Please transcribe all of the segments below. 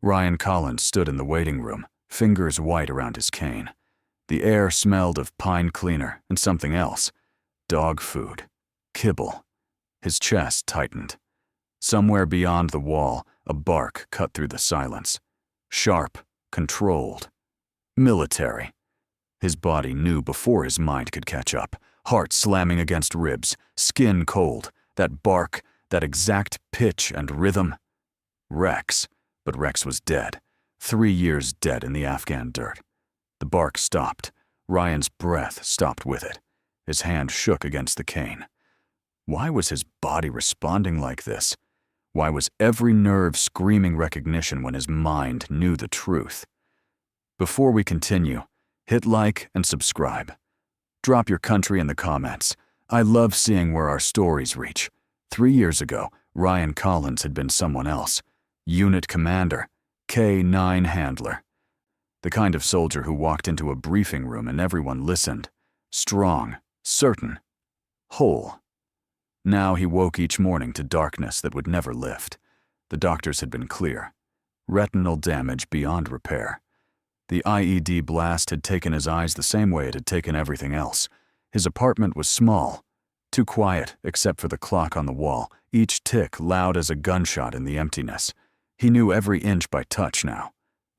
Ryan Collins stood in the waiting room, fingers white around his cane. The air smelled of pine cleaner and something else. Dog food. Kibble. His chest tightened. Somewhere beyond the wall, a bark cut through the silence. Sharp, controlled. Military. His body knew before his mind could catch up. Heart slamming against ribs, skin cold. That bark, that exact pitch and rhythm. Rex. But Rex was dead. 3 years dead in the Afghan dirt. The bark stopped. Ryan's breath stopped with it. His hand shook against the cane. Why was his body responding like this? Why was every nerve screaming recognition when his mind knew the truth? Before we continue, hit like and subscribe. Drop your country in the comments. I love seeing where our stories reach. 3 years ago, Ryan Collins had been someone else. Unit commander, K-9 handler. The kind of soldier who walked into a briefing room and everyone listened. Strong, certain, whole. Now he woke each morning to darkness that would never lift. The doctors had been clear. Retinal damage beyond repair. The IED blast had taken his eyes the same way it had taken everything else. His apartment was small, too quiet except for the clock on the wall, each tick loud as a gunshot in the emptiness. He knew every inch by touch now.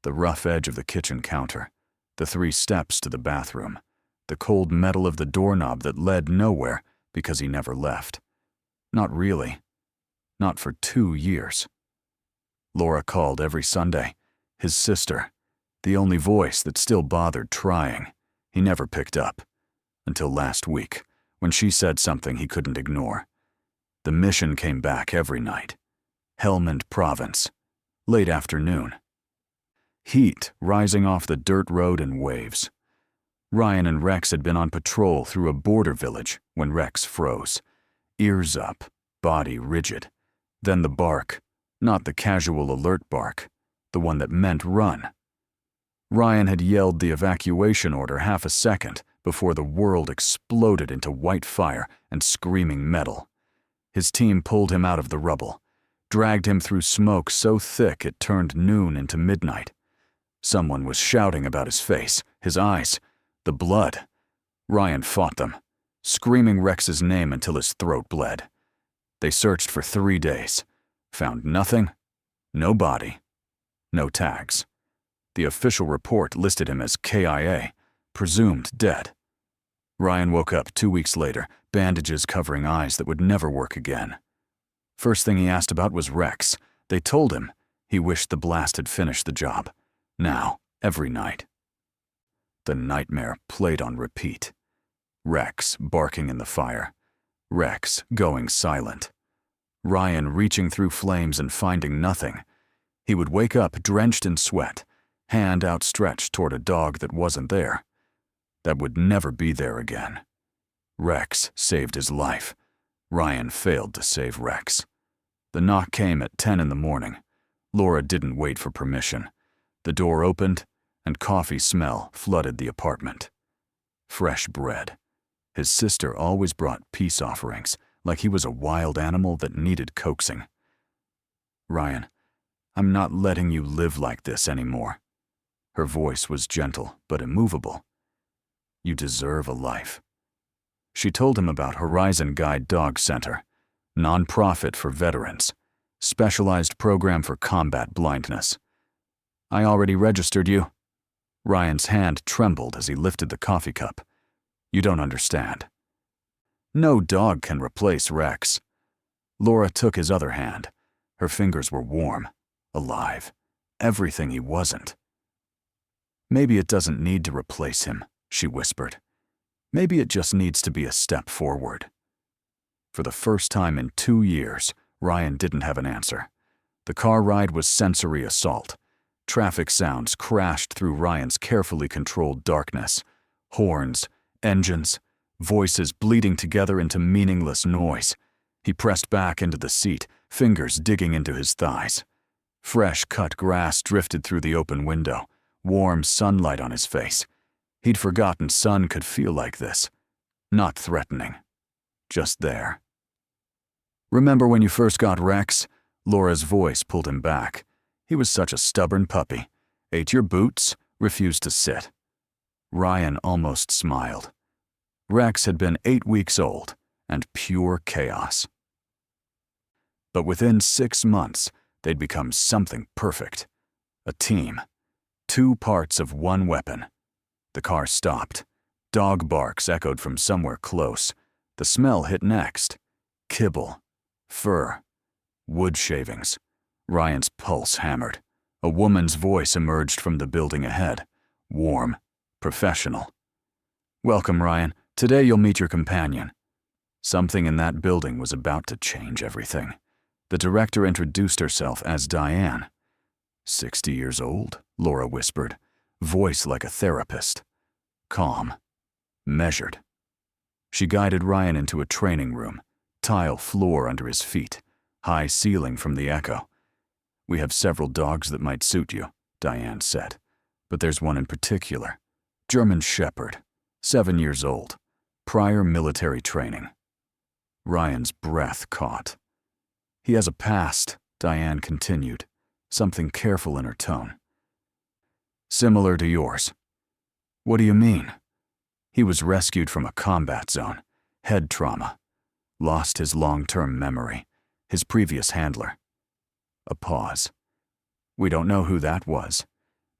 The rough edge of the kitchen counter, the 3 steps to the bathroom, the cold metal of the doorknob that led nowhere because he never left. Not really. Not for 2 years. Laura called every Sunday. His sister. The only voice that still bothered trying. He never picked up. Until last week, when she said something he couldn't ignore. The mission came back every night. Helmand Province. Late afternoon. Heat rising off the dirt road in waves. Ryan and Rex had been on patrol through a border village when Rex froze. Ears up, body rigid. Then the bark, not the casual alert bark, the one that meant run. Ryan had yelled the evacuation order half a second before the world exploded into white fire and screaming metal. His team pulled him out of the rubble, dragged him through smoke so thick it turned noon into midnight. Someone was shouting about his face, his eyes, the blood. Ryan fought them, screaming Rex's name until his throat bled. They searched for 3 days, found nothing, no body, no tags. The official report listed him as KIA, presumed dead. Ryan woke up 2 weeks later, bandages covering eyes that would never work again. First thing he asked about was Rex. They told him. He wished the blast had finished the job. Now, every night. The nightmare played on repeat. Rex barking in the fire. Rex going silent. Ryan reaching through flames and finding nothing. He would wake up drenched in sweat, hand outstretched toward a dog that wasn't there. That would never be there again. Rex saved his life. Ryan failed to save Rex. The knock came at 10 in the morning. Laura didn't wait for permission. The door opened, and coffee smell flooded the apartment. Fresh bread. His sister always brought peace offerings, like he was a wild animal that needed coaxing. Ryan, I'm not letting you live like this anymore. Her voice was gentle but immovable. You deserve a life. She told him about Horizon Guide Dog Center, non-profit for veterans, specialized program for combat blindness. I already registered you. Ryan's hand trembled as he lifted the coffee cup. You don't understand. No dog can replace Rex. Laura took his other hand. Her fingers were warm, alive, everything he wasn't. Maybe it doesn't need to replace him, she whispered. Maybe it just needs to be a step forward. For the first time in 2 years, Ryan didn't have an answer. The car ride was sensory assault. Traffic sounds crashed through Ryan's carefully controlled darkness. Horns, engines, voices bleeding together into meaningless noise. He pressed back into the seat, fingers digging into his thighs. Fresh cut grass drifted through the open window, warm sunlight on his face. He'd forgotten sun could feel like this. Not threatening. Just there. Remember when you first got Rex? Laura's voice pulled him back. He was such a stubborn puppy. Ate your boots, refused to sit. Ryan almost smiled. Rex had been 8 weeks old and pure chaos. But within 6 months, they'd become something perfect. A team. 2 parts of one weapon. The car stopped. Dog barks echoed from somewhere close. The smell hit next. Kibble. Fur. Wood shavings. Ryan's pulse hammered. A woman's voice emerged from the building ahead. Warm. Professional. "Welcome, Ryan. Today you'll meet your companion." Something in that building was about to change everything. The director introduced herself as Diane. 60 years old, Laura whispered, voice like a therapist. Calm. Measured. She guided Ryan into a training room, tile floor under his feet, high ceiling from the echo. "We have several dogs that might suit you," Diane said, "but there's one in particular. German Shepherd, 7 years old, prior military training." Ryan's breath caught. "He has a past," Diane continued, something careful in her tone. "Similar to yours." "What do you mean?" "He was rescued from a combat zone, head trauma. Lost his long-term memory, his previous handler." A pause. "We don't know who that was.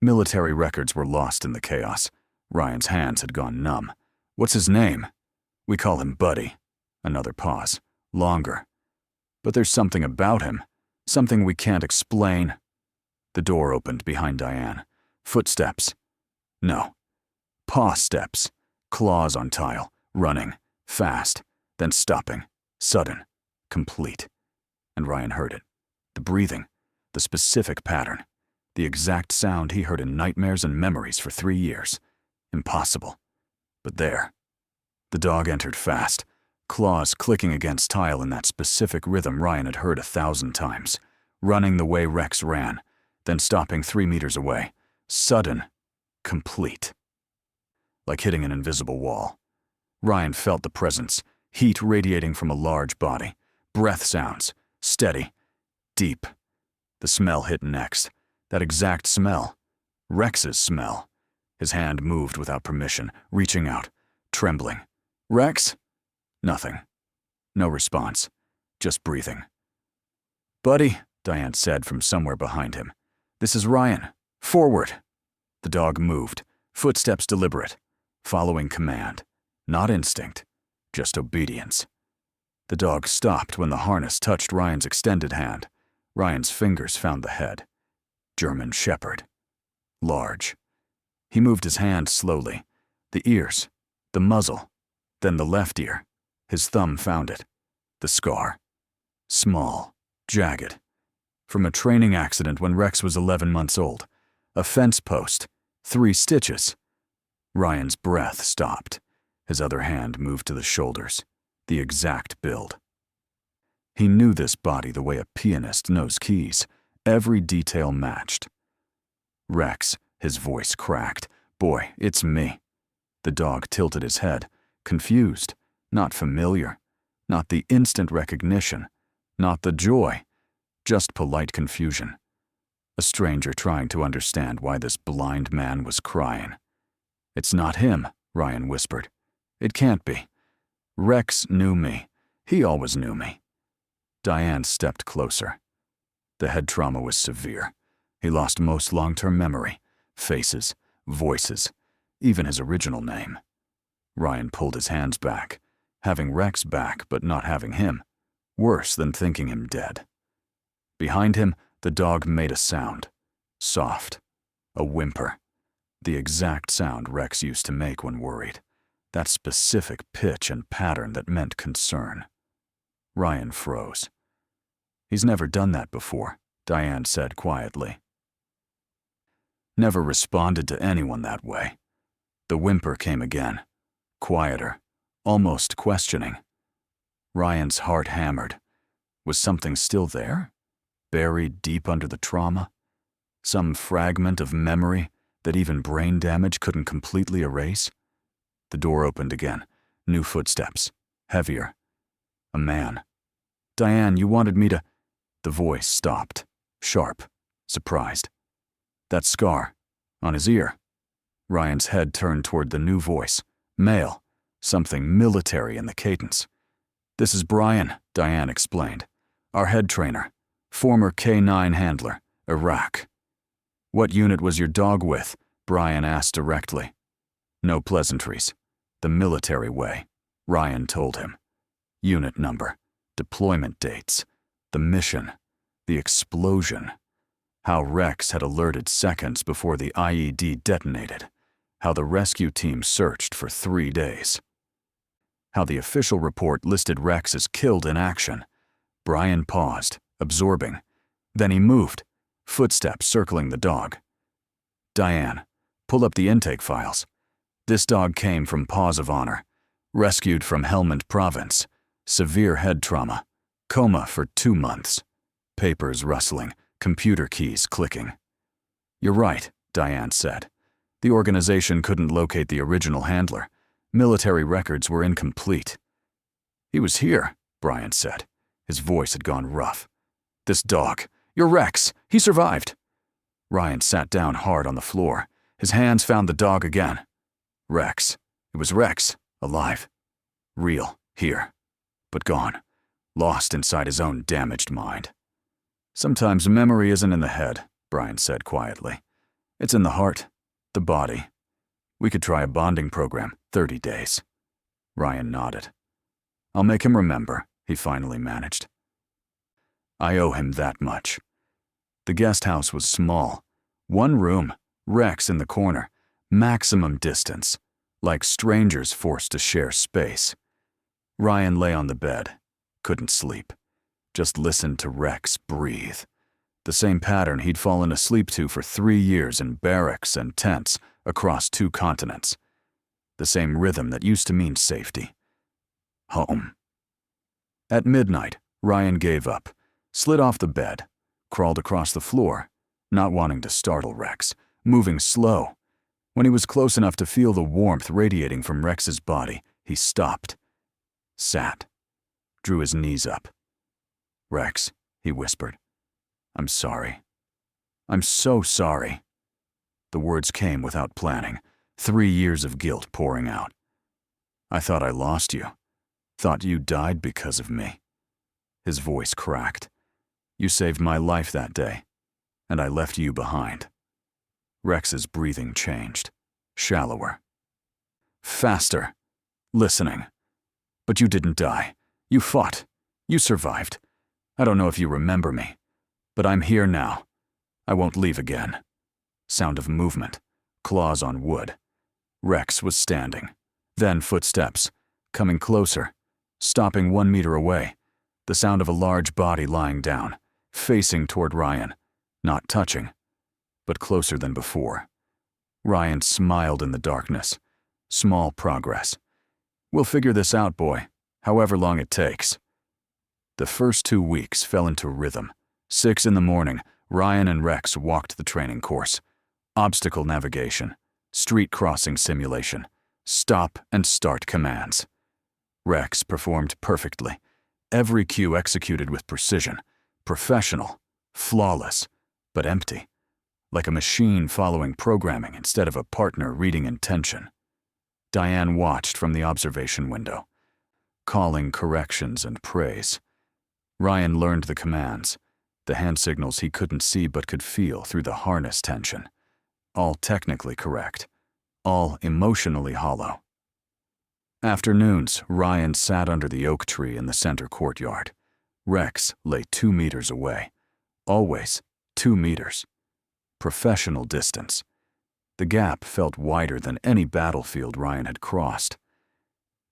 Military records were lost in the chaos. Ryan's hands had gone numb. What's his name?" "We call him Buddy." Another pause. Longer. "But there's something about him. Something we can't explain." The door opened behind Diane. Footsteps. No. Paw steps. Claws on tile. Running. Fast. Then stopping. Sudden. Complete. And Ryan heard it. The breathing. The specific pattern. The exact sound he heard in nightmares and memories for 3 years. Impossible. But there. The dog entered fast, claws clicking against tile in that specific rhythm Ryan had heard 1,000 times, running the way Rex ran, then stopping 3 meters away. Sudden. Complete. Like hitting an invisible wall. Ryan felt the presence, heat radiating from a large body. Breath sounds. Steady. Deep. The smell hit next. That exact smell. Rex's smell. His hand moved without permission, reaching out, trembling. "Rex?" Nothing. No response. Just breathing. "Buddy," Diane said from somewhere behind him. "This is Ryan. Forward." The dog moved, footsteps deliberate, following command. Not instinct, just obedience. The dog stopped when the harness touched Ryan's extended hand. Ryan's fingers found the head. German Shepherd. Large. He moved his hand slowly. The ears. The muzzle. Then the left ear. His thumb found it. The scar. Small. Jagged. From a training accident when Rex was 11 months old. A fence post. 3 stitches. Ryan's breath stopped. His other hand moved to the shoulders. The exact build. He knew this body the way a pianist knows keys. Every detail matched. "Rex," his voice cracked. "Boy, it's me." The dog tilted his head, confused, not familiar, not the instant recognition, not the joy, just polite confusion. A stranger trying to understand why this blind man was crying. "It's not him," Ryan whispered. "It can't be. Rex knew me. He always knew me." Diane stepped closer. The head trauma was severe. He lost most long-term memory, faces, voices, even his original name. Ryan pulled his hands back, having Rex back but not having him. Worse than thinking him dead. Behind him, the dog made a sound. Soft. A whimper. The exact sound Rex used to make when worried. That specific pitch and pattern that meant concern. Ryan froze. "He's never done that before," Diane said quietly. "Never responded to anyone that way." The whimper came again. Quieter. Almost questioning. Ryan's heart hammered. Was something still there? Buried deep under the trauma? Some fragment of memory that even brain damage couldn't completely erase? The door opened again. New footsteps. Heavier. A man. "Diane, you wanted me to—" The voice stopped. Sharp. surprised. That scar, on his ear. Ryan's head turned toward the new voice, male, something military in the cadence. "This is Brian," Diane explained. "Our head trainer, former K-9 handler, Iraq." "What unit was your dog with?" Brian asked directly. "No pleasantries. The military way," Ryan told him. Unit number, deployment dates, the mission, the explosion. How Rex had alerted seconds before the IED detonated. How the rescue team searched for 3 days. How the official report listed Rex as killed in action. Brian paused, absorbing. Then he moved, footsteps circling the dog. "Diane, pull up the intake files. This dog came from Paws of Honor, rescued from Helmand Province, severe head trauma, coma for 2 months." Papers rustling, computer keys clicking. "You're right," Diane said. "The organization couldn't locate the original handler. Military records were incomplete." "He was here," Brian said. His voice had gone rough. "This dog, your Rex, he survived." Ryan sat down hard on the floor. His hands found the dog again. Rex. It was Rex, alive. Real, here. But gone. Lost inside his own damaged mind. "Sometimes memory isn't in the head," Brian said quietly. "It's in the heart, the body. We could try a bonding program, 30 days. Ryan nodded. "I'll make him remember," he finally managed. "I owe him that much." The guest house was small. 1 room, Rex in the corner, maximum distance, like strangers forced to share space. Ryan lay on the bed, couldn't sleep. Just listened to Rex breathe. The same pattern he'd fallen asleep to for 3 years in barracks and tents across 2 continents. The same rhythm that used to mean safety. Home. At midnight, Ryan gave up, slid off the bed, crawled across the floor, not wanting to startle Rex, moving slow. When he was close enough to feel the warmth radiating from Rex's body, he stopped. Sat. Drew his knees up. "Rex," he whispered. "I'm sorry. I'm so sorry." The words came without planning, 3 years of guilt pouring out. "I thought I lost you. Thought you died because of me." His voice cracked. "You saved my life that day, and I left you behind." Rex's breathing changed, shallower. "Faster. Listening. But you didn't die. You fought. You survived. I don't know if you remember me, but I'm here now. I won't leave again." Sound of movement, claws on wood. Rex was standing. Then footsteps, coming closer, stopping 1 meter away. The sound of a large body lying down, facing toward Ryan, not touching, but closer than before. Ryan smiled in the darkness. Small progress. "We'll figure this out, boy, however long it takes." The first 2 weeks fell into rhythm. 6 in the morning, Ryan and Rex walked the training course. Obstacle navigation, street crossing simulation, stop and start commands. Rex performed perfectly. Every cue executed with precision. Professional, flawless, but empty. Like a machine following programming instead of a partner reading intention. Diane watched from the observation window, calling corrections and praise. Ryan learned the commands, the hand signals he couldn't see but could feel through the harness tension. All technically correct, all emotionally hollow. Afternoons, Ryan sat under the oak tree in the center courtyard. Rex lay 2 meters away. Always 2 meters. Professional distance. The gap felt wider than any battlefield Ryan had crossed.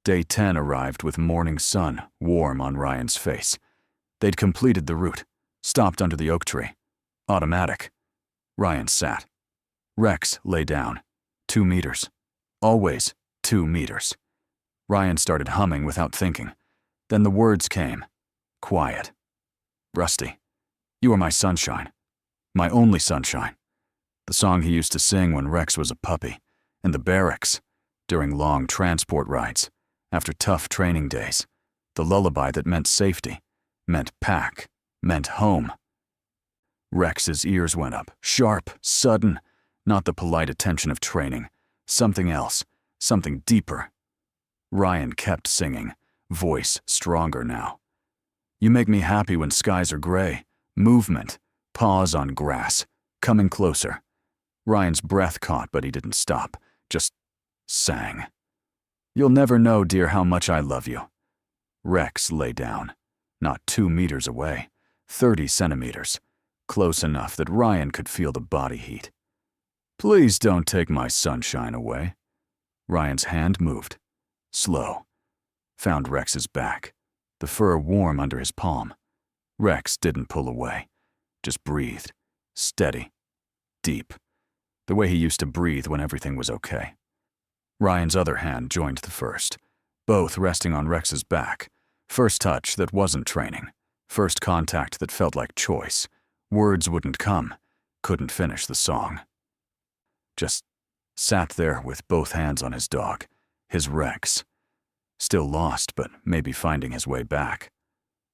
Day 10 arrived with morning sun warm on Ryan's face. They'd completed the route, stopped under the oak tree. Automatic. Ryan sat. Rex lay down. 2 meters. Always 2 meters. Ryan started humming without thinking. Then the words came. Quiet. "Rusty, you are my sunshine. My only sunshine." The song he used to sing when Rex was a puppy. In the barracks. During long transport rides. After tough training days. The lullaby that meant safety. Meant pack. Meant home. Rex's ears went up, sharp, sudden, not the polite attention of training. Something else, something deeper. Ryan kept singing, voice stronger now. You make me happy when skies are gray. Movement, paws on grass, coming closer. Ryan's breath caught, but he didn't stop, just sang. You'll never know, dear, how much I love you. Rex lay down, not 2 meters away, 30 centimeters, close enough that Ryan could feel the body heat. Please don't take my sunshine away. Ryan's hand moved, slow, found Rex's back, the fur warm under his palm. Rex didn't pull away, just breathed, steady, deep, the way he used to breathe when everything was okay. Ryan's other hand joined the first, both resting on Rex's back. First touch that wasn't training, first contact that felt like choice. Words wouldn't come, couldn't finish the song. Just sat there with both hands on his dog, his Rex. Still lost, but maybe finding his way back.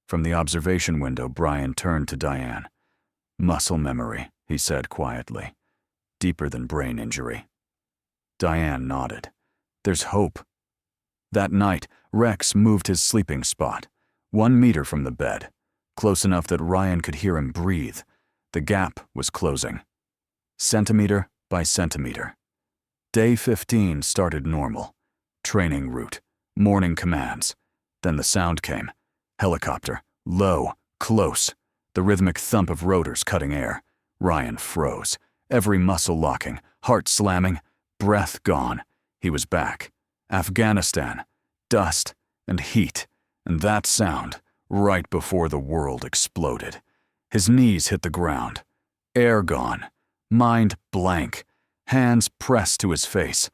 From the observation window, Brian turned to Diane. Muscle memory, he said quietly. Deeper than brain injury. Diane nodded. There's hope. That night, Rex moved his sleeping spot, 1 meter from the bed, close enough that Ryan could hear him breathe. The gap was closing. Centimeter by centimeter. Day 15 started normal. Training route, morning commands. Then the sound came. Helicopter, low, close. The rhythmic thump of rotors cutting air. Ryan froze, every muscle locking, heart slamming, breath gone. He was back. Afghanistan, dust and heat, and that sound right before the world exploded. His knees hit the ground. Air gone. Mind blank. Hands pressed to his face.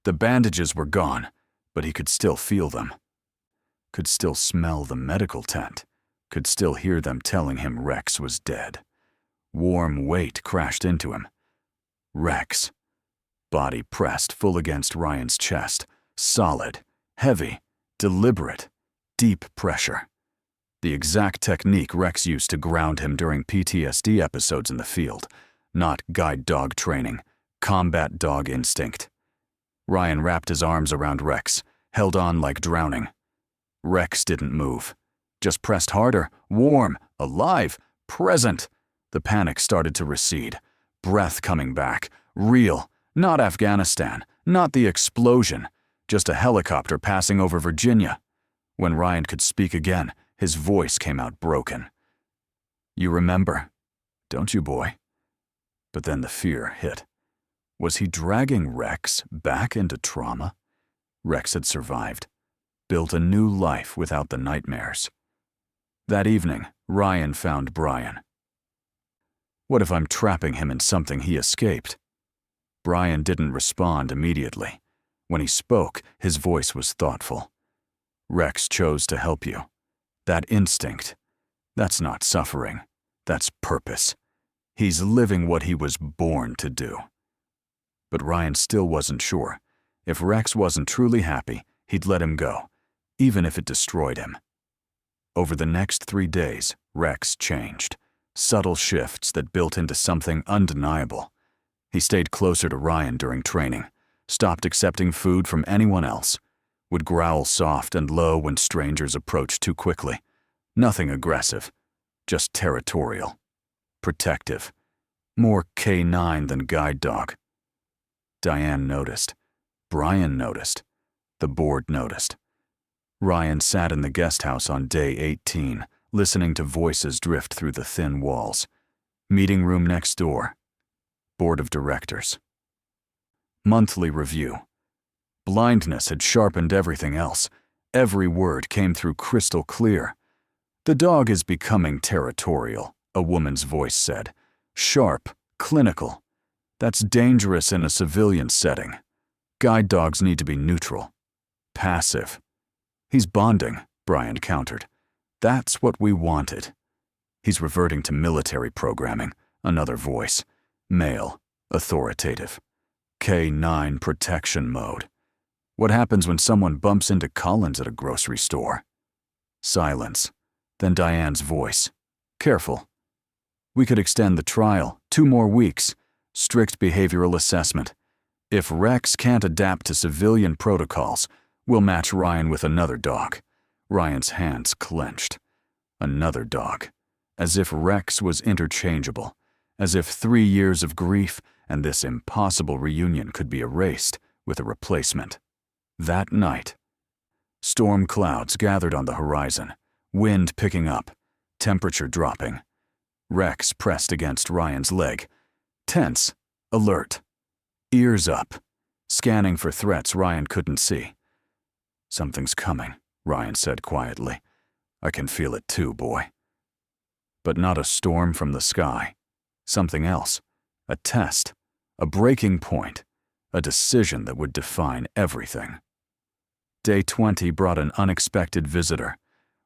The bandages were gone, but he could still feel them. Could still smell the medical tent. Could still hear them telling him Rex was dead. Warm weight crashed into him. Rex. Body pressed full against Ryan's chest. Solid, heavy, deliberate, deep pressure. The exact technique Rex used to ground him during PTSD episodes in the field. Not guide dog training, combat dog instinct. Ryan wrapped his arms around Rex, held on like drowning. Rex didn't move, just pressed harder, warm, alive, present. The panic started to recede, breath coming back, real, not Afghanistan, not the explosion, just a helicopter passing over Virginia. When Ryan could speak again, his voice came out broken. You remember, don't you, boy? But then the fear hit. Was he dragging Rex back into trauma? Rex had survived, built a new life without the nightmares. That evening, Ryan found Brian. What if I'm trapping him in something he escaped? Brian didn't respond immediately. When he spoke, his voice was thoughtful. Rex chose to help you. That instinct, that's not suffering. That's purpose. He's living what he was born to do. But Ryan still wasn't sure. If Rex wasn't truly happy, he'd let him go, even if it destroyed him. Over the next 3 days, Rex changed. Subtle shifts that built into something undeniable. He stayed closer to Ryan during training, stopped accepting food from anyone else, would growl soft and low when strangers approached too quickly. Nothing aggressive, just territorial, protective, more K9 than guide dog. Diane noticed. Brian noticed. The board noticed. Ryan sat in the guest house on day 18, listening to voices drift through the thin walls. Meeting room next door. Board of directors. Monthly review. Blindness had sharpened everything else. Every word came through crystal clear. The dog is becoming territorial, a woman's voice said. Sharp, clinical. That's dangerous in a civilian setting. Guide dogs need to be neutral. Passive. He's bonding, Brian countered. That's what we wanted. He's reverting to military programming, another voice. Male, authoritative. K9 protection mode. What happens when someone bumps into Collins at a grocery store? Silence. Then Diane's voice. Careful. We could extend the trial 2 more weeks. Strict behavioral assessment. If Rex can't adapt to civilian protocols, we'll match Ryan with another dog. Ryan's hands clenched. Another dog. As if Rex was interchangeable. As if 3 years of grief and this impossible reunion could be erased with a replacement. That night, storm clouds gathered on the horizon, wind picking up, temperature dropping. Rex pressed against Ryan's leg, tense, alert, ears up, scanning for threats Ryan couldn't see. "Something's coming," Ryan said quietly. "I can feel it too, boy." But not a storm from the sky. Something else. A test. A breaking point. A decision that would define everything. Day 20 brought an unexpected visitor.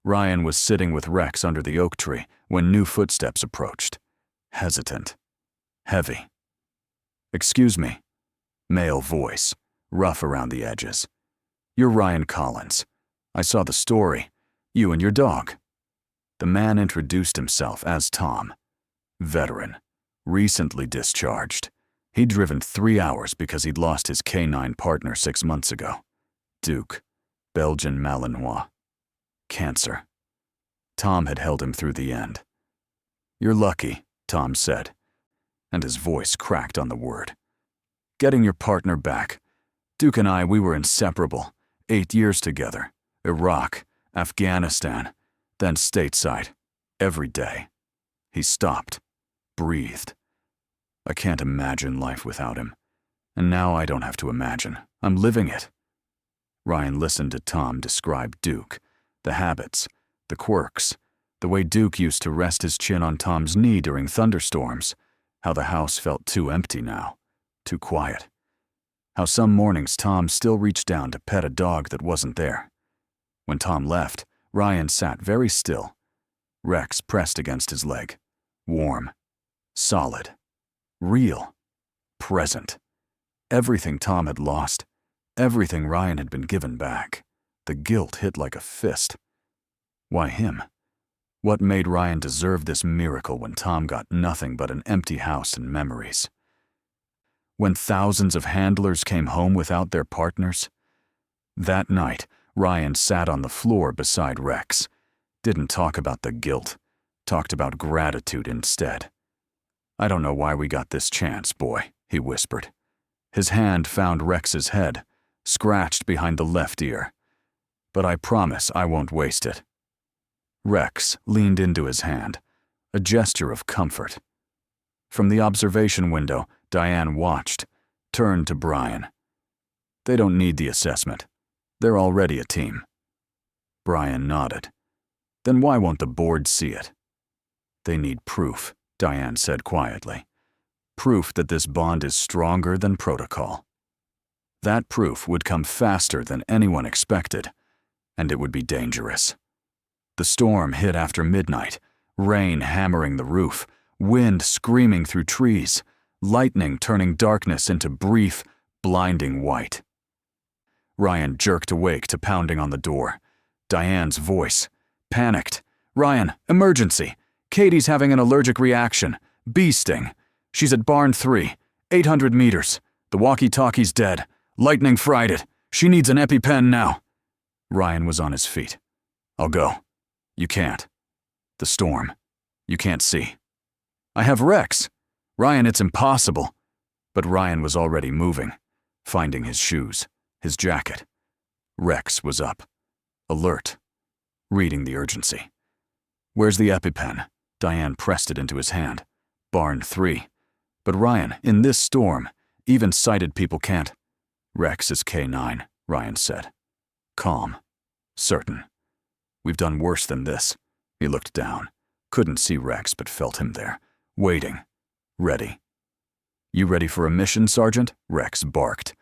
Ryan was sitting with Rex under the oak tree when new footsteps approached. Hesitant. Heavy. "Excuse me." Male voice, rough around the edges. "You're Ryan Collins. I saw the story. You and your dog." The man introduced himself as Tom. Veteran. Recently discharged. He'd driven 3 hours because he'd lost his canine partner 6 months ago. Duke. Belgian Malinois. Cancer. Tom had held him through the end. "You're lucky," Tom said, and his voice cracked on the word. "Getting your partner back. Duke and I, we were inseparable. 8 years together. Iraq, Afghanistan, then stateside. Every day." He stopped, breathed. "I can't imagine life without him. And now I don't have to imagine. I'm living it." Ryan listened to Tom describe Duke, the habits, the quirks, the way Duke used to rest his chin on Tom's knee during thunderstorms, how the house felt too empty now, too quiet. How some mornings Tom still reached down to pet a dog that wasn't there. When Tom left, Ryan sat very still. Rex pressed against his leg. Warm. Solid. Real. Present. Everything Tom had lost. Everything Ryan had been given back. The guilt hit like a fist. Why him? What made Ryan deserve this miracle when Tom got nothing but an empty house and memories? When thousands of handlers came home without their partners? That night, Ryan sat on the floor beside Rex. Didn't talk about the guilt. Talked about gratitude instead. "I don't know why we got this chance, boy," he whispered. His hand found Rex's head, scratched behind the left ear. "But I promise I won't waste it." Rex leaned into his hand, a gesture of comfort. From the observation window, Diane watched, turned to Brian. "They don't need the assessment. They're already a team." Brian nodded. "Then why won't the board see it?" "They need proof," Diane said quietly. "Proof that this bond is stronger than protocol. That proof would come faster than anyone expected, and it would be dangerous." The storm hit after midnight, rain hammering the roof, wind screaming through trees, lightning turning darkness into brief, blinding white. Ryan jerked awake to pounding on the door. Diane's voice. Panicked. "Ryan, emergency! Katie's having an allergic reaction. Bee sting. She's at barn 3, 800 meters. The walkie-talkie's dead. Lightning fried it. She needs an EpiPen now." Ryan was on his feet. "I'll go." "You can't. The storm. You can't see." "I have Rex." "Ryan, it's impossible." But Ryan was already moving, finding his shoes, his jacket. Rex was up, alert, reading the urgency. "Where's the EpiPen?" Diane pressed it into his hand. "Barn 3. But Ryan, in this storm, even sighted people can't." "Rex is K9, Ryan said. Calm. Certain. "We've done worse than this." He looked down. Couldn't see Rex, but felt him there. Waiting. Ready. "You ready for a mission, Sergeant?" Rex barked.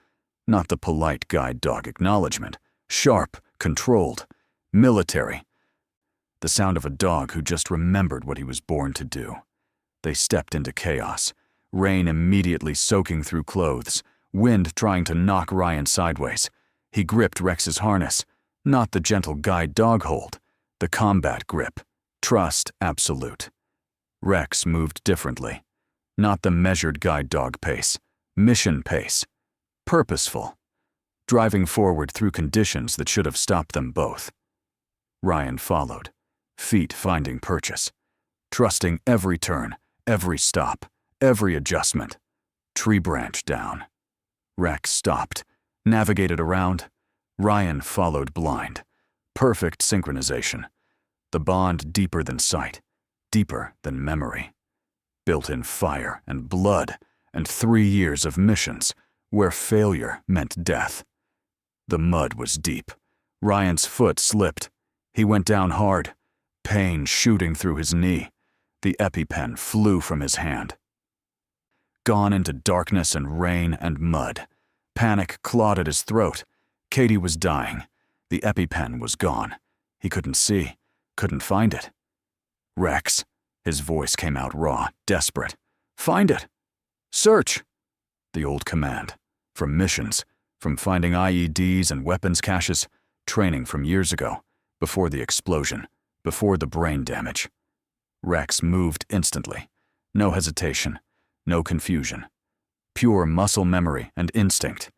Not the polite guide dog acknowledgement. Sharp, controlled, military. The sound of a dog who just remembered what he was born to do. They stepped into chaos. Rain immediately soaking through clothes. Wind trying to knock Ryan sideways. He gripped Rex's harness. Not the gentle guide dog hold. The combat grip. Trust absolute. Rex moved differently. Not the measured guide dog pace, mission pace. Purposeful. Driving forward through conditions that should have stopped them both. Ryan followed, feet finding purchase, trusting every turn, every stop, every adjustment. Tree branch down. Rex stopped, navigated around. Ryan followed blind. Perfect synchronization. The bond deeper than sight, deeper than memory. Built in fire and blood and 3 years of missions where failure meant death. The mud was deep. Ryan's foot slipped. He went down hard, pain shooting through his knee. The EpiPen flew from his hand. Gone into darkness and rain and mud. Panic clawed at his throat. Katie was dying. The EpiPen was gone. He couldn't see, couldn't find it. Rex, his voice came out raw, desperate. Find it! Search! The old command. From missions, from finding IEDs and weapons caches, training from years ago, before the explosion, before the brain damage. Rex moved instantly. No hesitation, no confusion. Pure muscle memory and instinct.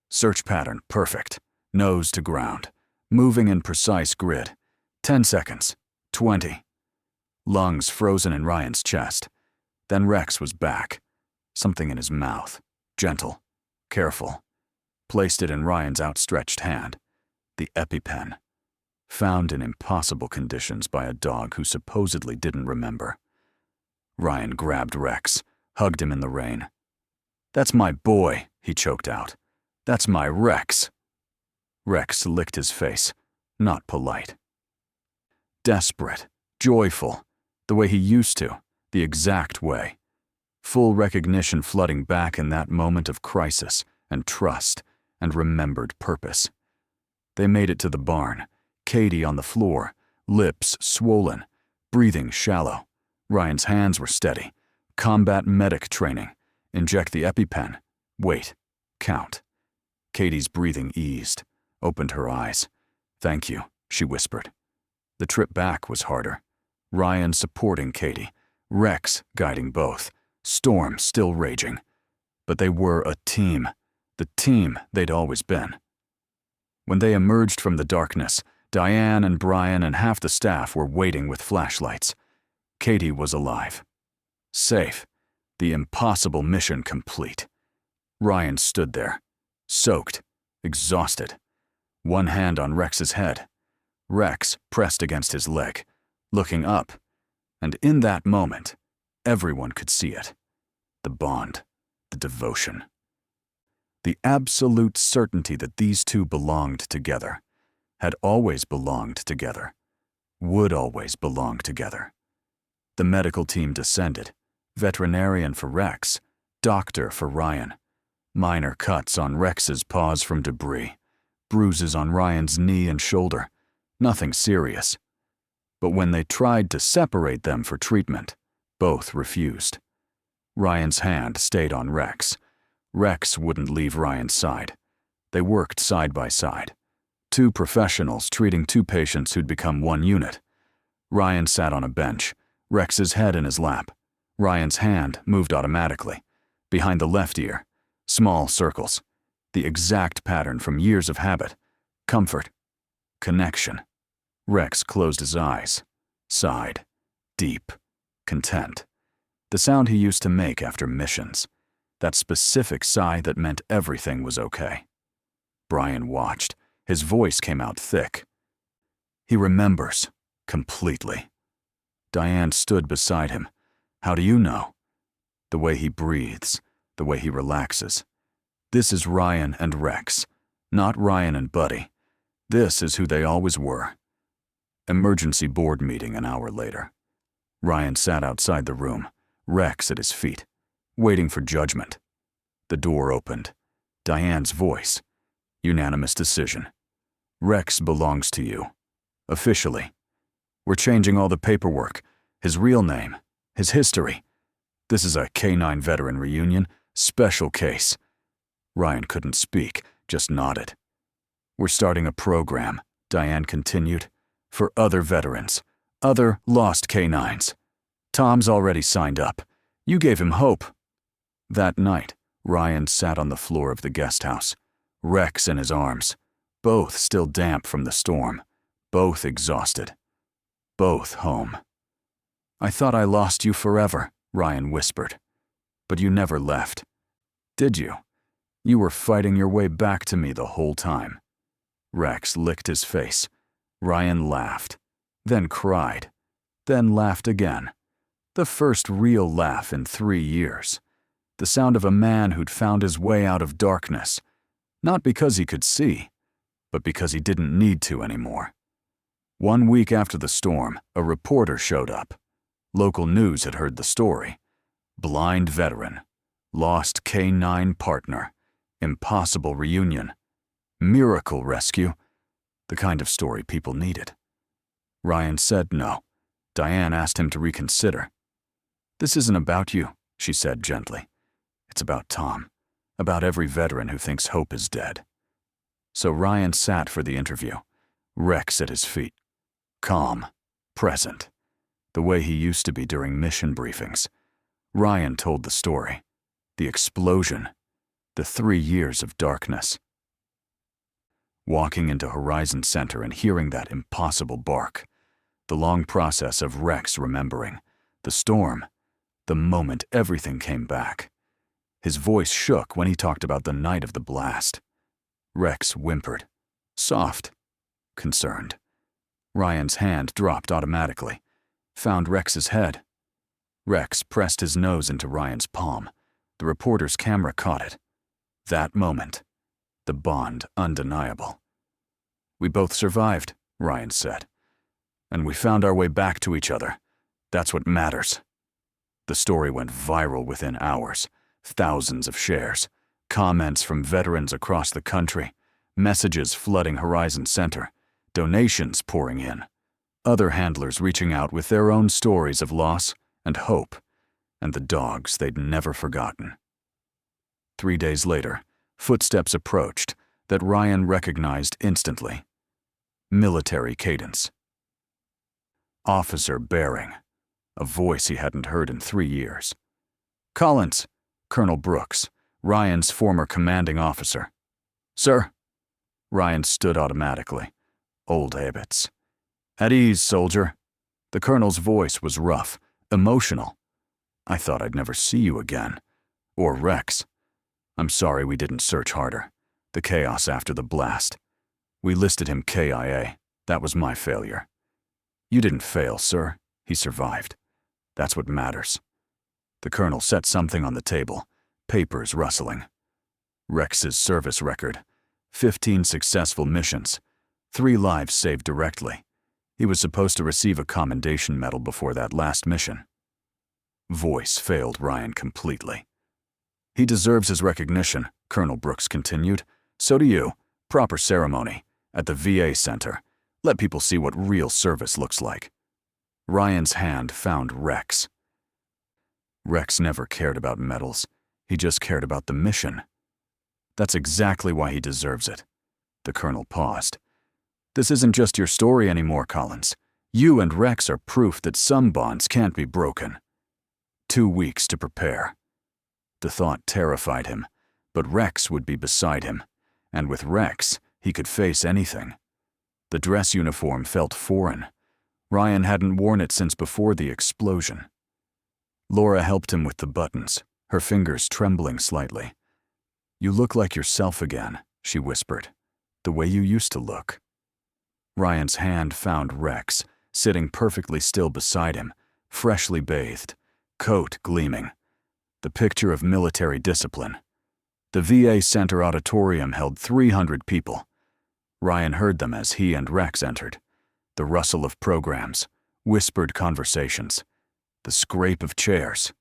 Search pattern perfect. Nose to ground. Moving in precise grid. 10 seconds. 20. Lungs frozen in Ryan's chest. Then Rex was back. Something in his mouth. Gentle. Careful. Placed it in Ryan's outstretched hand. The EpiPen. Found in impossible conditions by a dog who supposedly didn't remember. Ryan grabbed Rex, hugged him in the rain. "That's my boy," he choked out. "That's my Rex." Rex licked his face, not polite. Desperate, joyful, the way he used to, the exact way. Full recognition flooding back in that moment of crisis and trust and remembered purpose. They made it to the barn, Katie on the floor, lips swollen, breathing shallow. Ryan's hands were steady. Combat medic training. Inject the EpiPen. Wait. Count. Katie's breathing eased, opened her eyes. "Thank you," she whispered. The trip back was harder. Ryan supporting Katie, Rex guiding both, storm still raging. But they were a team, the team they'd always been. When they emerged from the darkness, Diane and Brian and half the staff were waiting with flashlights. Katie was alive. Safe. The impossible mission complete. Ryan stood there, soaked, exhausted. One hand on Rex's head. Rex pressed against his leg, looking up. And in that moment, everyone could see it. The bond, the devotion. The absolute certainty that these two belonged together, had always belonged together, would always belong together. The medical team descended, veterinarian for Rex, doctor for Ryan. Minor cuts on Rex's paws from debris, bruises on Ryan's knee and shoulder, nothing serious. But when they tried to separate them for treatment, both refused. Ryan's hand stayed on Rex. Rex wouldn't leave Ryan's side. They worked side by side. Two professionals treating two patients who'd become one unit. Ryan sat on a bench, Rex's head in his lap. Ryan's hand moved automatically. Behind the left ear, small circles. The exact pattern from years of habit. Comfort. Connection. Rex closed his eyes. Sighed. Deep. Content. The sound he used to make after missions. That specific sigh that meant everything was okay. Brian watched. His voice came out thick. He remembers. Completely. Diane stood beside him. How do you know? The way he breathes. The way he relaxes. This is Ryan and Rex. Not Ryan and Buddy. This is who they always were. Emergency board meeting an hour later. Ryan sat outside the room, Rex at his feet, waiting for judgment. The door opened. Diane's voice. Unanimous decision. Rex belongs to you. Officially. We're changing all the paperwork, his real name, his history. This is a K-9 veteran reunion, special case. Ryan couldn't speak, just nodded. We're starting a program, Diane continued, for other veterans, other lost K-9s. Tom's already signed up. You gave him hope." That night, Ryan sat on the floor of the guest house, Rex in his arms, both still damp from the storm, both exhausted, both home. "I thought I lost you forever," Ryan whispered. "But you never left. Did you? You were fighting your way back to me the whole time." Rex licked his face. Ryan laughed, then cried, then laughed again. The first real laugh in 3 years. The sound of a man who'd found his way out of darkness, not because he could see, but because he didn't need to anymore. 1 week after the storm, a reporter showed up. Local news had heard the story. Blind veteran, lost K-9 partner, impossible reunion, miracle rescue, the kind of story people needed. Ryan said no. Diane asked him to reconsider. "This isn't about you," she said gently. "It's about Tom, about every veteran who thinks hope is dead." So Ryan sat for the interview, Rex at his feet, calm, present, the way he used to be during mission briefings. Ryan told the story, the explosion, the 3 years of darkness. Walking into Horizon Center and hearing that impossible bark, the long process of Rex remembering, the storm, the moment everything came back. His voice shook when he talked about the night of the blast. Rex whimpered, soft, concerned. Ryan's hand dropped automatically, found Rex's head. Rex pressed his nose into Ryan's palm. The reporter's camera caught it. That moment, the bond undeniable. "We both survived," Ryan said. "And we found our way back to each other. That's what matters." The story went viral within hours. Thousands of shares, comments from veterans across the country, messages flooding Horizon Center, donations pouring in, other handlers reaching out with their own stories of loss and hope, and the dogs they'd never forgotten. 3 days later, footsteps approached that Ryan recognized instantly. Military cadence. Officer Bering, a voice he hadn't heard in 3 years. "Collins," Colonel Brooks, Ryan's former commanding officer. "Sir." Ryan stood automatically. Old habits. "At ease, soldier." The colonel's voice was rough, emotional. "I thought I'd never see you again. Or Rex. I'm sorry we didn't search harder. The chaos after the blast. We listed him KIA. That was my failure." "You didn't fail, sir. He survived. That's what matters." The colonel set something on the table, papers rustling. Rex's service record. 15 successful missions. 3 lives saved directly. He was supposed to receive a commendation medal before that last mission. Voice failed Ryan completely. "He deserves his recognition," Colonel Brooks continued. "So do you. Proper ceremony. At the VA Center. Let people see what real service looks like." Ryan's hand found Rex. Rex never cared about medals. He just cared about the mission. "That's exactly why he deserves it." The colonel paused. "This isn't just your story anymore, Collins. You and Rex are proof that some bonds can't be broken." 2 weeks to prepare. The thought terrified him, but Rex would be beside him, and with Rex, he could face anything. The dress uniform felt foreign. Ryan hadn't worn it since before the explosion. Laura helped him with the buttons, her fingers trembling slightly. "You look like yourself again," she whispered. "The way you used to look." Ryan's hand found Rex, sitting perfectly still beside him, freshly bathed, coat gleaming. The picture of military discipline. The VA Center auditorium held 300 people. Ryan heard them as he and Rex entered. The rustle of programs, whispered conversations, the scrape of chairs.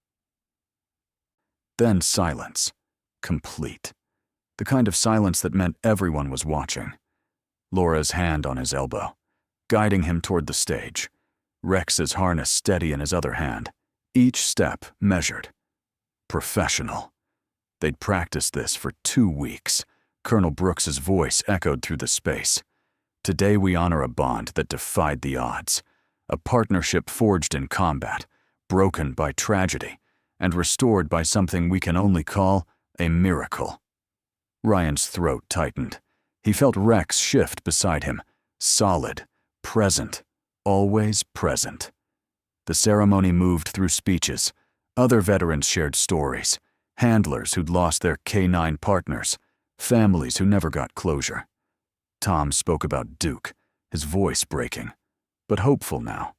Then silence. Complete. The kind of silence that meant everyone was watching. Laura's hand on his elbow, guiding him toward the stage. Rex's harness steady in his other hand. Each step measured. Professional. They'd practiced this for 2 weeks. Colonel Brooks's voice echoed through the space. "Today we honor a bond that defied the odds. A partnership forged in combat, broken by tragedy, and restored by something we can only call a miracle. Ryan's throat tightened. He felt Rex shift beside him, solid, present, always present. The ceremony moved through speeches. Other veterans shared stories, handlers who'd lost their K-9 partners, families who never got closure. Tom spoke about Duke, his voice breaking, but hopeful now,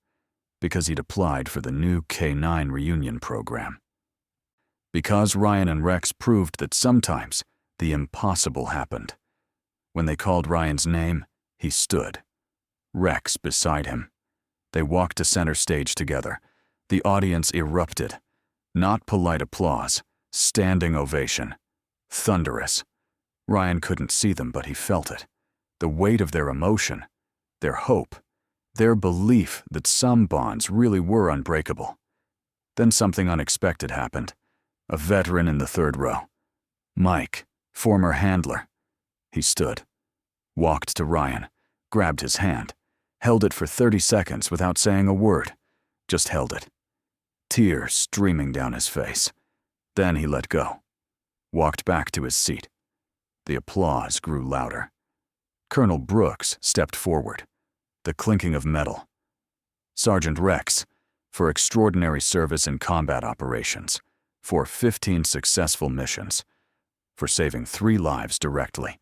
because he'd applied for the new K-9 reunion program. Because Ryan and Rex proved that sometimes the impossible happened. When they called Ryan's name, he stood, Rex beside him. They walked to center stage together. The audience erupted. Not polite applause, standing ovation. Thunderous. Ryan couldn't see them, but he felt it. The weight of their emotion, their hope, their belief that some bonds really were unbreakable. Then something unexpected happened. A veteran in the third row. Mike, former handler. He stood, walked to Ryan, grabbed his hand, held it for 30 seconds without saying a word, just held it. Tears streaming down his face. Then he let go, walked back to his seat. The applause grew louder. Colonel Brooks stepped forward, the clinking of metal. Sergeant Rex, for extraordinary service in combat operations, for 15 successful missions, for saving 3 lives directly,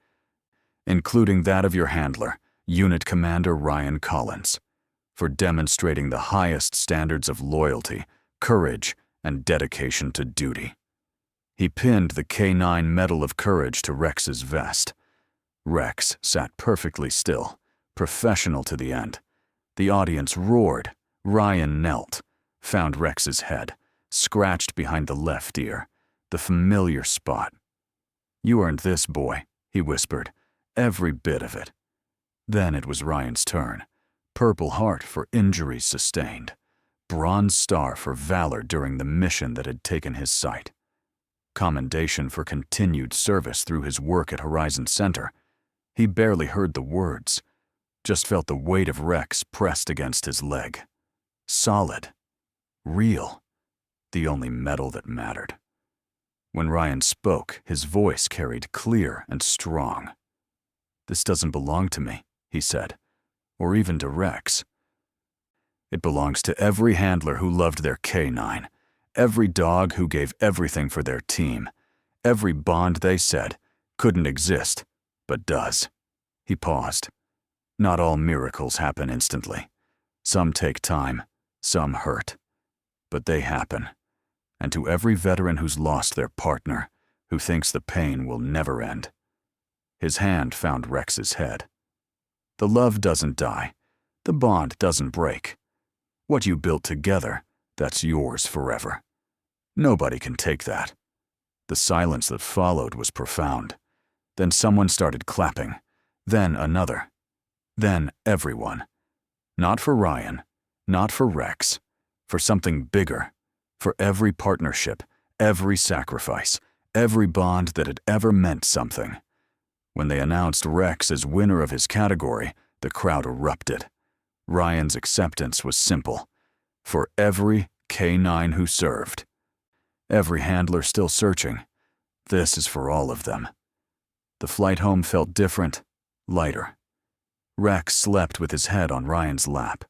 including that of your handler, Unit Commander Ryan Collins, for demonstrating the highest standards of loyalty, courage, and dedication to duty. He pinned the K-9 Medal of Courage to Rex's vest. Rex sat perfectly still, professional to the end. The audience roared. Ryan knelt, found Rex's head, scratched behind the left ear, the familiar spot. "You earned this, boy," he whispered, "every bit of it." Then it was Ryan's turn. Purple Heart for injuries sustained. Bronze Star for valor during the mission that had taken his sight. Commendation for continued service through his work at Horizon Center. He barely heard the words, just felt the weight of Rex pressed against his leg. Solid. Real. The only medal that mattered. When Ryan spoke, his voice carried clear and strong. "This doesn't belong to me," he said, "or even to Rex. It belongs to every handler who loved their K-9, every dog who gave everything for their team, every bond they said couldn't exist, but does." He paused. Not all miracles happen instantly. Some take time, some hurt. But they happen. And to every veteran who's lost their partner, who thinks the pain will never end. His hand found Rex's head. The love doesn't die. The bond doesn't break. What you built together, that's yours forever. Nobody can take that. The silence that followed was profound. Then someone started clapping. Then another. Then everyone. Not for Ryan, not for Rex, for something bigger, for every partnership, every sacrifice, every bond that had ever meant something. When they announced Rex as winner of his category, the crowd erupted. Ryan's acceptance was simple. For every K-9 who served. Every handler still searching. This is for all of them. The flight home felt different, lighter. Rex slept with his head on Ryan's lap.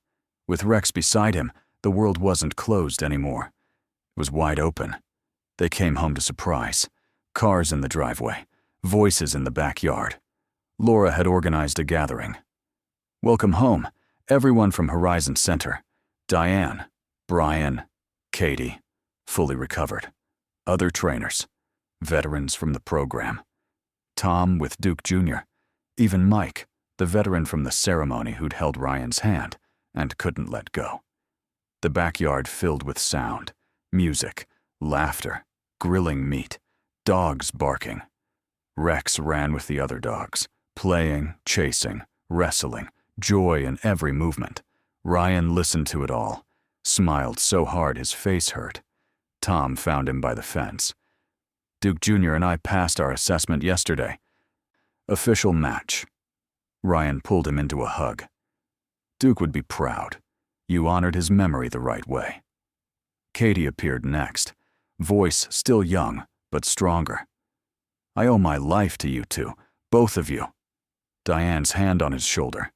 With Rex beside him, the world wasn't closed anymore. It was wide open. They came home to surprise. Cars in the driveway, voices in the backyard. Laura had organized a gathering. "Welcome home, everyone from Horizon Center. Diane, Brian, Katie, fully recovered. Other trainers, veterans from the program. Tom with Duke Jr., even Mike, the veteran from the ceremony who'd held Ryan's hand and couldn't let go. The backyard filled with sound, music, laughter, grilling meat, dogs barking. Rex ran with the other dogs, playing, chasing, wrestling, joy in every movement. Ryan listened to it all, smiled so hard his face hurt. Tom found him by the fence. "Duke Jr. and I passed our assessment yesterday. Official match." Ryan pulled him into a hug. "Duke would be proud. You honored his memory the right way." Katie appeared next, voice still young, but stronger. I owe my life to you two, both of you. Diane's hand on his shoulder.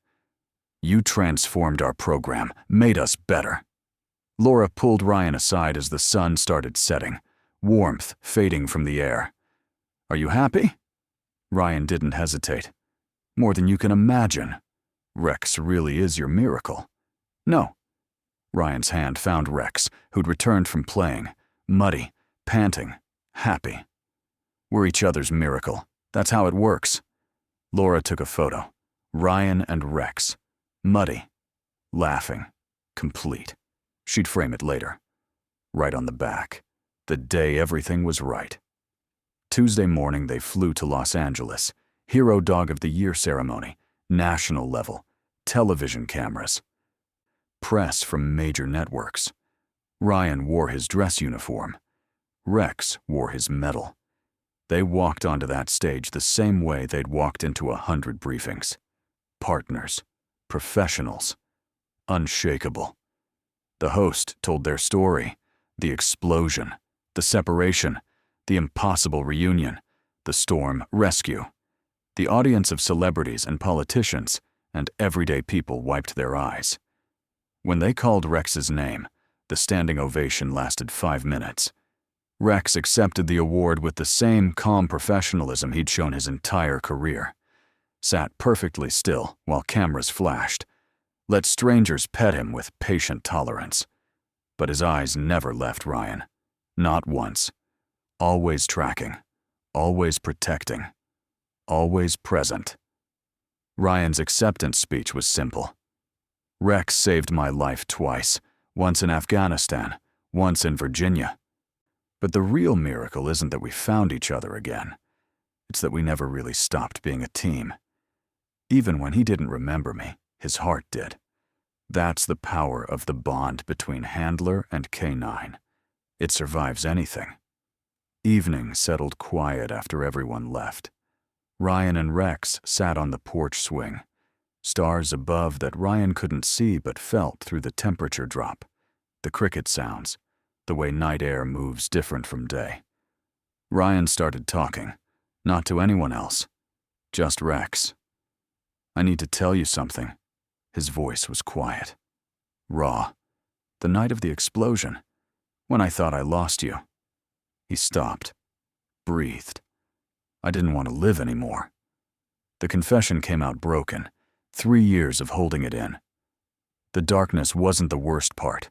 You transformed our program, made us better. Laura pulled Ryan aside as the sun started setting, warmth fading from the air. Are you happy? Ryan didn't hesitate. More than you can imagine. Rex really is your miracle. No. Ryan's hand found Rex, who'd returned from playing, muddy, panting, happy. We're each other's miracle. That's how it works. Laura took a photo. Ryan and Rex. Muddy. Laughing. Complete. She'd frame it later. Right on the back. The day everything was right. Tuesday morning they flew to Los Angeles. Hero Dog of the Year ceremony. National level. Television cameras. Press from major networks. Ryan wore his dress uniform. Rex wore his medal. They walked onto that stage the same way they'd walked into 100 briefings. Partners. Professionals. Unshakable. The host told their story. The explosion. The separation. The impossible reunion. The storm rescue. The audience of celebrities and politicians and everyday people wiped their eyes. When they called Rex's name, the standing ovation lasted 5 minutes. Rex accepted the award with the same calm professionalism he'd shown his entire career. Sat perfectly still while cameras flashed. Let strangers pet him with patient tolerance. But his eyes never left Ryan. Not once. Always tracking. Always protecting. Always present. Ryan's acceptance speech was simple. Rex saved my life twice, once in Afghanistan, once in Virginia. But the real miracle isn't that we found each other again. It's that we never really stopped being a team. Even when he didn't remember me, his heart did. That's the power of the bond between Handler and K9. It survives anything. Evening settled quiet after everyone left. Ryan and Rex sat on the porch swing. Stars above that Ryan couldn't see but felt through the temperature drop. The cricket sounds. The way night air moves different from day. Ryan started talking. Not to anyone else. Just Rex. I need to tell you something. His voice was quiet. Raw. The night of the explosion. When I thought I lost you. He stopped. Breathed. I didn't want to live anymore. The confession came out broken. 3 years of holding it in. The darkness wasn't the worst part.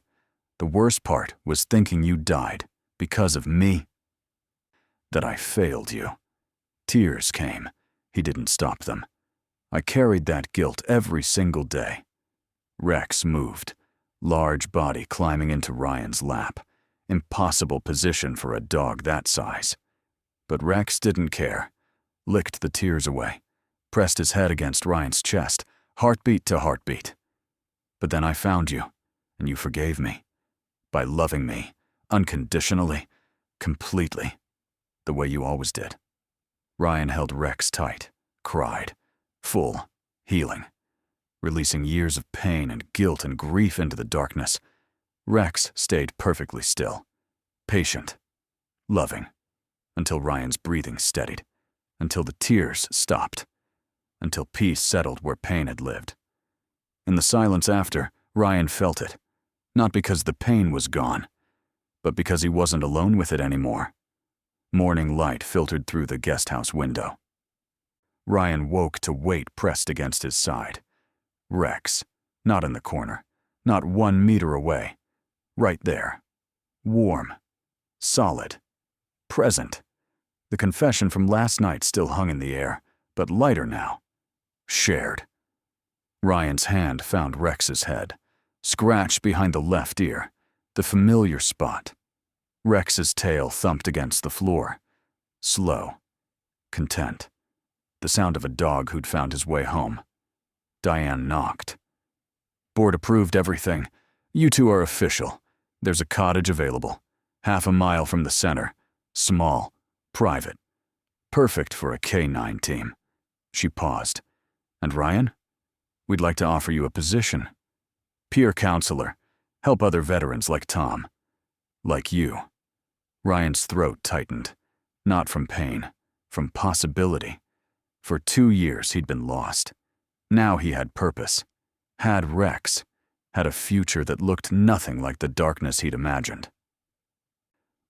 The worst part was thinking you died because of me. That I failed you. Tears came. He didn't stop them. I carried that guilt every single day. Rex moved. Large body climbing into Ryan's lap. Impossible position for a dog that size. But Rex didn't care. Licked the tears away. Pressed his head against Ryan's chest. Heartbeat to heartbeat. But then I found you, and you forgave me. By loving me, unconditionally, completely, the way you always did. Ryan held Rex tight, cried, full, healing, releasing years of pain and guilt and grief into the darkness. Rex stayed perfectly still, patient, loving, until Ryan's breathing steadied, until the tears stopped, until peace settled where pain had lived. In the silence after, Ryan felt it, not because the pain was gone, but because he wasn't alone with it anymore. Morning light filtered through the guest house window. Ryan woke to weight pressed against his side. Rex, not in the corner, not 1 meter away, right there. Warm, solid, present. The confession from last night still hung in the air, but lighter now. Shared. Ryan's hand found Rex's head, scratched behind the left ear, the familiar spot. Rex's tail thumped against the floor. Slow. Content. The sound of a dog who'd found his way home. Diane knocked. Board approved everything. You two are official. There's a cottage available. 1/2 mile from the center. Small. Private. Perfect for a K9 team. She paused. And Ryan? We'd like to offer you a position. Peer counselor. Help other veterans like Tom. Like you. Ryan's throat tightened. Not from pain, from possibility. For 2 years he'd been lost. Now he had purpose. Had Rex. Had a future that looked nothing like the darkness he'd imagined.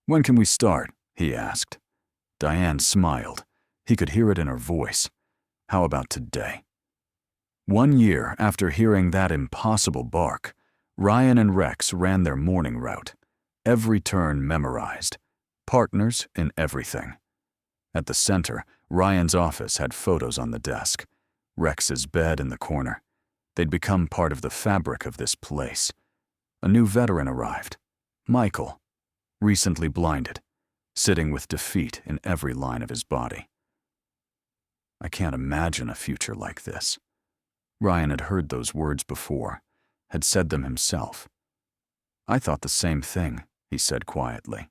"When can we start?" he asked. Diane smiled. He could hear it in her voice. "How about today?" 1 year after hearing that impossible bark, Ryan and Rex ran their morning route. Every turn memorized. Partners in everything. At the center, Ryan's office had photos on the desk. Rex's bed in the corner. They'd become part of the fabric of this place. A new veteran arrived. Michael. Recently blinded. Sitting with defeat in every line of his body. "I can't imagine a future like this." Ryan had heard those words before, had said them himself. "I thought the same thing," he said quietly.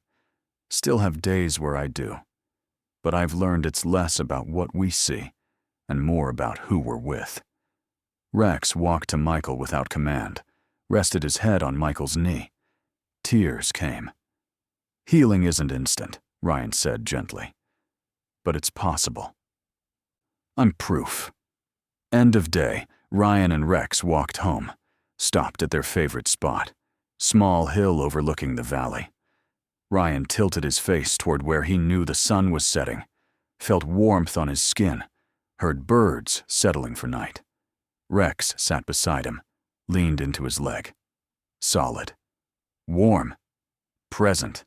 "Still have days where I do. But I've learned it's less about what we see, and more about who we're with." Rex walked to Michael without command, rested his head on Michael's knee. Tears came. "Healing isn't instant," Ryan said gently. "But it's possible. I'm proof." End of day, Ryan and Rex walked home, stopped at their favorite spot, small hill overlooking the valley. Ryan tilted his face toward where he knew the sun was setting, felt warmth on his skin, heard birds settling for night. Rex sat beside him, leaned into his leg. Solid. Warm. Present.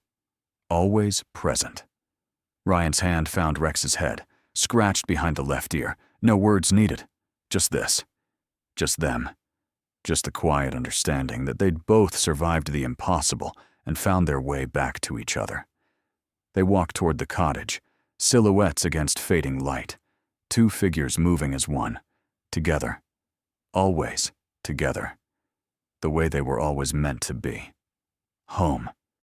Always present. Ryan's hand found Rex's head, scratched behind the left ear. No words needed. Just this. Just them. Just the quiet understanding that they'd both survived the impossible and found their way back to each other. They walked toward the cottage, silhouettes against fading light, 2 figures moving as one, together. Always together. The way they were always meant to be. Home.